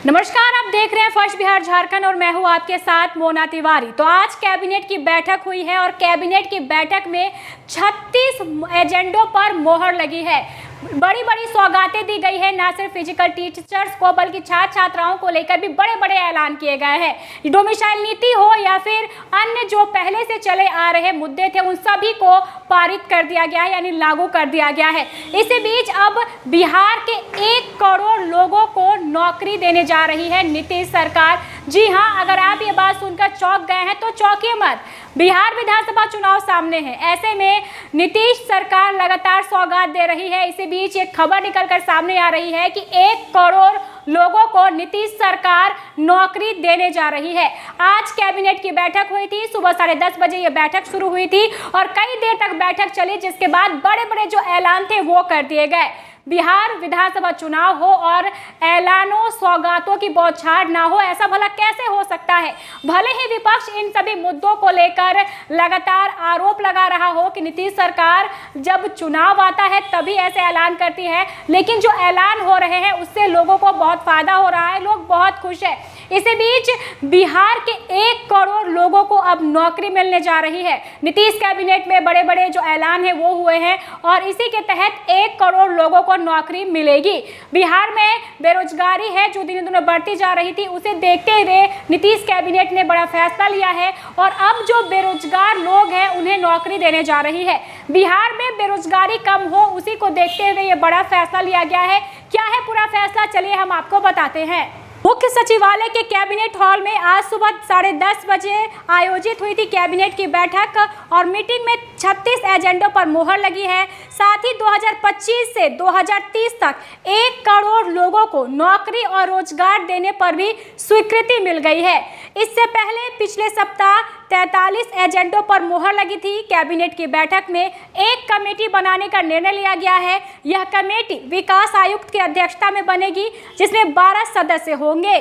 नमस्कार, आप देख रहे हैं फर्स्ट बिहार झारखंड और मैं हूं आपके साथ मोना तिवारी। तो आज कैबिनेट की बैठक हुई है और कैबिनेट की बैठक में 36 एजेंडों पर मोहर लगी है। बड़ी बड़ी सौगातें दी गई है, ना सिर्फ फिजिकल टीचर्स को बल्कि छात्र छात्राओं को लेकर भी बड़े बड़े ऐलान किए गए हैं। डोमिसाइल नीति हो या फिर अन्य जो पहले से चले आ रहे मुद्दे थे उन सभी को पारित कर दिया गया है, यानी लागू कर दिया गया है। इसी बीच अब बिहार के 1 करोड़ लोगों को नौकरी देने जा रही है नीतीश सरकार। जी हाँ, अगर आप ये बात सुनकर चौंक गए हैं तो चौंकिए मत। बिहार विधानसभा चुनाव सामने है, ऐसे में नीतीश सरकार लगातार सौगात दे रही है। इसी बीच एक खबर निकलकर सामने आ रही है कि 1 करोड़ लोगों को नीतीश सरकार नौकरी देने जा रही है। आज कैबिनेट की बैठक हुई थी, सुबह 10:30 बजे ये बैठक शुरू हुई थी और कई देर तक बैठक चली, जिसके बाद बड़े बड़े जो ऐलान थे वो कर दिए गए। बिहार विधानसभा चुनाव हो और ऐलानों सौगातों की बौछार ना हो, ऐसा भला कैसे हो सकता है। भले ही विपक्ष इन सभी मुद्दों को लेकर लगातार आरोप लगा रहा हो कि नीतीश सरकार जब चुनाव आता है तभी ऐसे ऐलान करती है, लेकिन जो ऐलान हो रहे हैं उससे लोगों को बहुत फायदा हो रहा है, लोग बहुत खुश है। इसी बीच बिहार के 1 करोड़ लोगों को अब नौकरी मिलने जा रही है। नीतीश कैबिनेट में बड़े बड़े जो ऐलान है वो हुए हैं और इसी के तहत 1 करोड़ लोगों को नौकरी मिलेगी। बिहार में बेरोजगारी है जो दिन दिन बढ़ती जा रही थी, उसे देखते हुए नीतीश कैबिनेट ने बड़ा फैसला लिया है और अब जो बेरोजगार लोग हैं उन्हें नौकरी देने जा रही है। बिहार में बेरोजगारी कम हो, उसी को देखते हुए ये बड़ा फैसला लिया गया है। क्या है पूरा फैसला, चलिए हम आपको बताते हैं। मुख्य सचिवालय के कैबिनेट हॉल में आज सुबह 10:30 बजे आयोजित हुई थी कैबिनेट की बैठक और मीटिंग में 36 एजेंडों पर मोहर लगी है। साथ ही 2025 से 2030 तक 1 करोड़ लोगों को नौकरी और रोजगार देने पर भी स्वीकृति मिल गई है। इससे पहले पिछले सप्ताह 43 एजेंडों पर मोहर लगी थी। कैबिनेट की बैठक में एक कमेटी बनाने का निर्णय लिया गया है। यह कमेटी विकास आयुक्त की अध्यक्षता में बनेगी, जिसमें 12 सदस्य होंगे।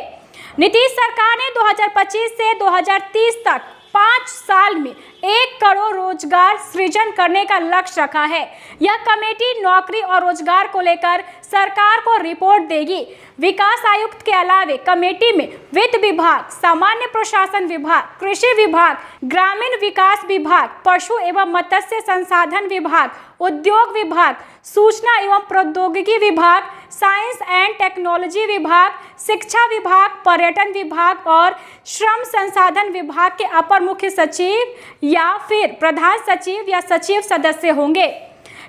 नीतीश सरकार ने 2025 से 2030 तक 5 साल में 1 करोड़ रोजगार सृजन करने का लक्ष्य रखा है। यह कमेटी नौकरी और रोजगार को लेकर सरकार को रिपोर्ट देगी। विकास आयुक्त के अलावे कमेटी में वित्त विभाग, सामान्य प्रशासन विभाग, कृषि विभाग, ग्रामीण विकास विभाग, पशु एवं मत्स्य संसाधन विभाग, उद्योग विभाग, सूचना एवं प्रौद्योगिकी विभाग, साइंस एंड टेक्नोलॉजी विभाग, शिक्षा विभाग, पर्यटन विभाग और श्रम संसाधन विभाग के अपर मुख्य सचिव या फिर प्रधान सचिव या सचिव सदस्य होंगे।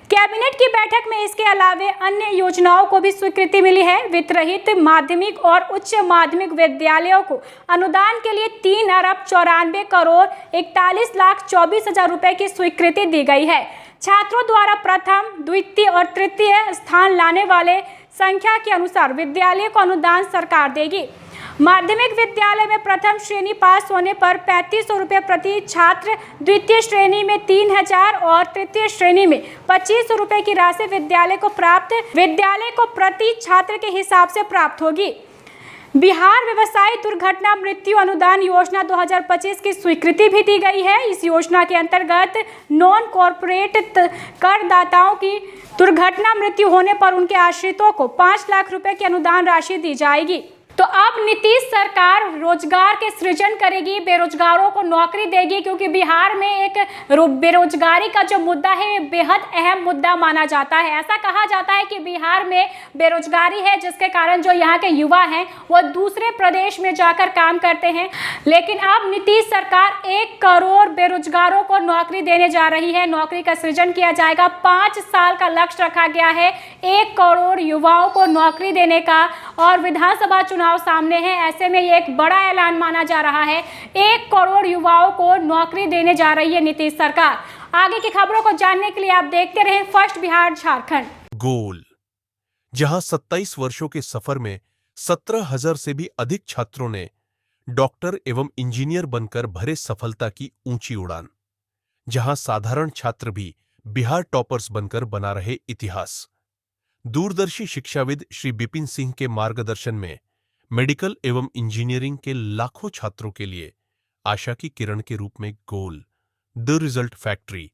कैबिनेट की बैठक में इसके अलावे अन्य योजनाओं को भी स्वीकृति मिली है। वित्त रहित माध्यमिक और उच्च माध्यमिक विद्यालयों को अनुदान के लिए 3 अरब 94 करोड़ 41,24,000 रुपए की स्वीकृति दी गई है। छात्रों द्वारा प्रथम, द्वितीय और तृतीय स्थान लाने वाले संख्या के अनुसार विद्यालय को अनुदान सरकार देगी। माध्यमिक विद्यालय में प्रथम श्रेणी पास होने पर 3500 रुपये प्रति छात्र, द्वितीय श्रेणी में 3000 और तृतीय श्रेणी में 2500 रुपये की राशि विद्यालय को प्रति छात्र के हिसाब से प्राप्त होगी। बिहार व्यवसायी दुर्घटना मृत्यु अनुदान योजना 2025 की स्वीकृति भी दी गई है। इस योजना के अंतर्गत नॉन कॉर्पोरेट करदाताओं की दुर्घटना मृत्यु होने पर उनके आश्रितों को 5 लाख रुपए की अनुदान राशि दी जाएगी। तो अब नीतीश सरकार रोजगार के सृजन करेगी, बेरोजगारों को नौकरी देगी, क्योंकि बिहार में एक बेरोजगारी का जो मुद्दा है ये बेहद अहम मुद्दा माना जाता है। ऐसा कहा जाता है कि बिहार में बेरोजगारी है जिसके कारण जो यहाँ के युवा हैं वो दूसरे प्रदेश में जाकर काम करते हैं, लेकिन अब नीतीश सरकार 1 करोड़ बेरोजगारों को नौकरी देने जा रही है। नौकरी का सृजन किया जाएगा। 5 साल का लक्ष्य रखा गया है 1 करोड़ युवाओं को नौकरी देने का और विधानसभा चुनाव सामने है, ऐसे में ये एक बड़ा ऐलान माना जा रहा है। 1 करोड़ युवाओं को नौकरी देने जा रही है नीतीश सरकार। आगे की खबरों को जानने के लिए आप देखते रहें फर्स्ट बिहार झारखंड। गोल, जहां 27 वर्षों के सफर में 17,000 से भी अधिक छात्रों ने डॉक्टर एवं इंजीनियर बनकर भरे सफलता की ऊंची उड़ान, जहां साधारण छात्र भी बिहार टॉपर्स बनकर बना रहे इतिहास। दूरदर्शी शिक्षाविद श्री बिपिन सिंह के मार्गदर्शन में मेडिकल एवं इंजीनियरिंग के लाखों छात्रों के लिए आशा की किरण के रूप में गोल, द रिजल्ट फैक्ट्री